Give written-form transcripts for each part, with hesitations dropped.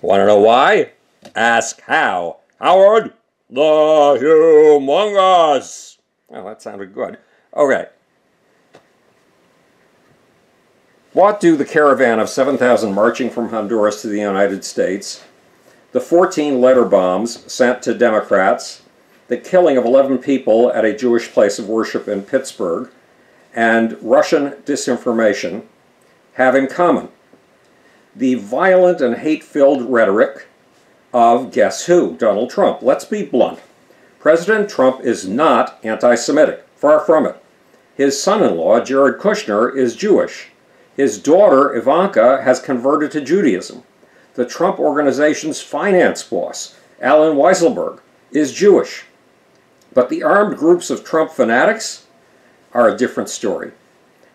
Want to know why? Ask how. Howard the Humongous. Well, that sounded good. Okay. What do the caravan of 7,000 marching from Honduras to the United States, the 14 letter bombs sent to Democrats, the killing of 11 people at a Jewish place of worship in Pittsburgh, and Russian disinformation have in common? The violent and hate-filled rhetoric of guess who? Donald Trump. Let's be blunt. President Trump is not anti-Semitic. Far from it. His son-in-law, Jared Kushner, is Jewish. His daughter, Ivanka, has converted to Judaism. The Trump Organization's finance boss, Alan Weisselberg, is Jewish. But the armed groups of Trump fanatics are a different story.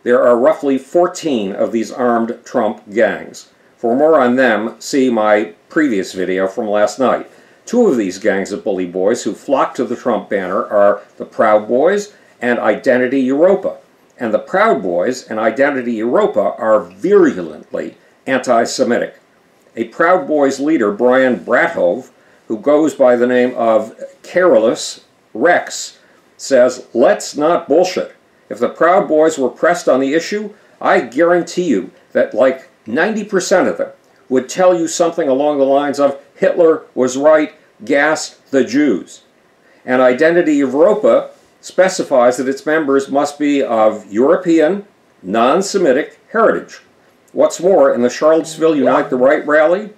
There are roughly 14 of these armed Trump gangs. For more on them, see my previous video from last night. Two of these gangs of bully boys who flock to the Trump banner are the Proud Boys and Identity Europa. And the Proud Boys and Identity Europa are virulently anti-Semitic. A Proud Boys leader, Brian Brathoff, who goes by the name of Carolus Rex, says, "Let's not bullshit. If the Proud Boys were pressed on the issue, I guarantee you that like 90% of them would tell you something along the lines of Hitler was right, gas the Jews." And Identity Europa specifies that its members must be of European, non-Semitic heritage. What's more, in the Charlottesville Unite the Right rally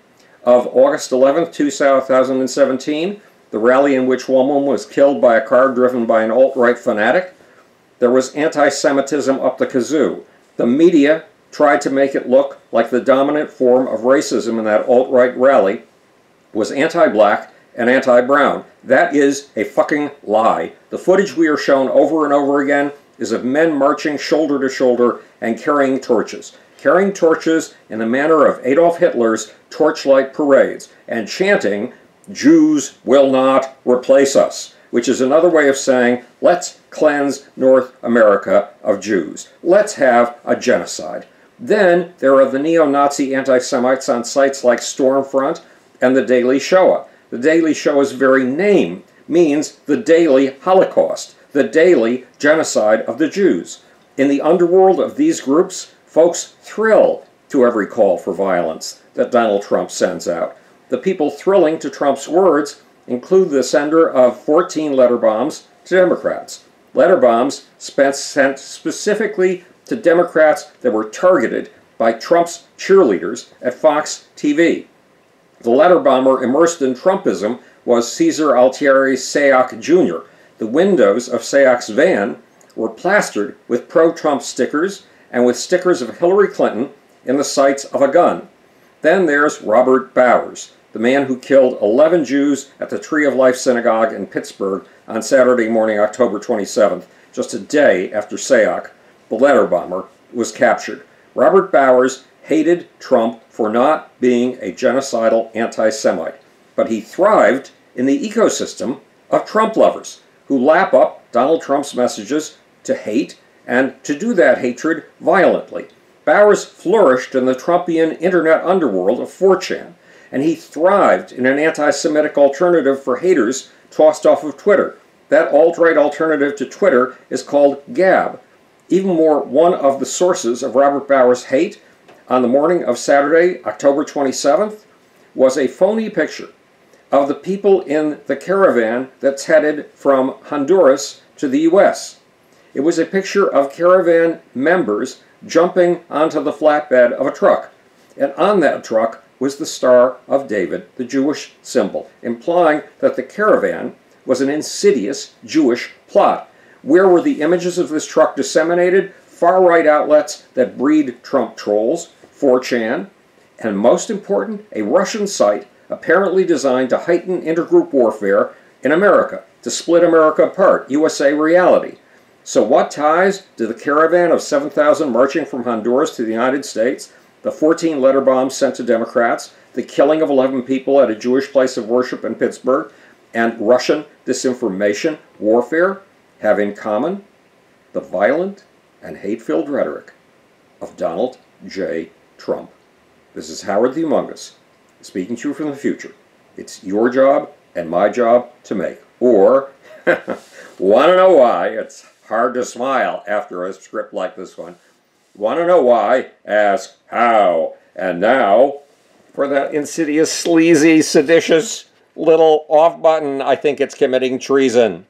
of August 11, 2017, the rally in which one woman was killed by a car driven by an alt-right fanatic, there was anti-Semitism up the kazoo. The media tried to make it look like the dominant form of racism in that alt-right rally was anti-black and anti-brown. That is a fucking lie. The footage we are shown over and over again is of men marching shoulder to shoulder and carrying torches. Carrying torches in the manner of Adolf Hitler's torchlight parades and chanting, "Jews will not replace us," which is another way of saying, let's cleanse North America of Jews. Let's have a genocide. Then there are the neo-Nazi anti-Semites on sites like Stormfront and the Daily Shoah. The Daily Shoah's very name means the daily Holocaust, the daily genocide of the Jews. In the underworld of these groups, folks thrill to every call for violence that Donald Trump sends out. The people thrilling to Trump's words include the sender of 14 letter bombs to Democrats. Letter bombs sent specifically to Democrats that were targeted by Trump's cheerleaders at Fox TV. The letter bomber immersed in Trumpism was Cesar Altieri Sayoc Jr. The windows of Sayoc's van were plastered with pro-Trump stickers and with stickers of Hillary Clinton in the sights of a gun. Then there's Robert Bowers, the man who killed 11 Jews at the Tree of Life synagogue in Pittsburgh on Saturday morning, October 27th, just a day after Sayoc, the letter bomber, was captured. Robert Bowers hated Trump for not being a genocidal anti-Semite, but he thrived in the ecosystem of Trump lovers who lap up Donald Trump's messages to hate and to do that hatred violently. Bowers flourished in the Trumpian internet underworld of 4chan, and he thrived in an anti-Semitic alternative for haters tossed off of Twitter. That alt-right alternative to Twitter is called Gab. Even more, one of the sources of Robert Bowers' hate on the morning of Saturday, October 27th, was a phony picture of the people in the caravan that's headed from Honduras to the U.S. It was a picture of caravan members jumping onto the flatbed of a truck, and on that truck was the Star of David, the Jewish symbol, implying that the caravan was an insidious Jewish plot. Where were the images of this truck disseminated? Far-right outlets that breed Trump trolls, 4chan, and most important, a Russian site apparently designed to heighten intergroup warfare in America, to split America apart, USA Reality. So what ties do the caravan of 7,000 marching from Honduras to the United States, the 14 letter bombs sent to Democrats, the killing of 11 people at a Jewish place of worship in Pittsburgh, and Russian disinformation warfare have in common? The violent and hate-filled rhetoric of Donald J. Trump. This is Howard the Humongous, speaking to you from the future. It's your job and my job to make. Or, want to know why? It's hard to smile after a script like this one. Want to know why? Ask how. And now, for that insidious, sleazy, seditious little off button, I think it's committing treason.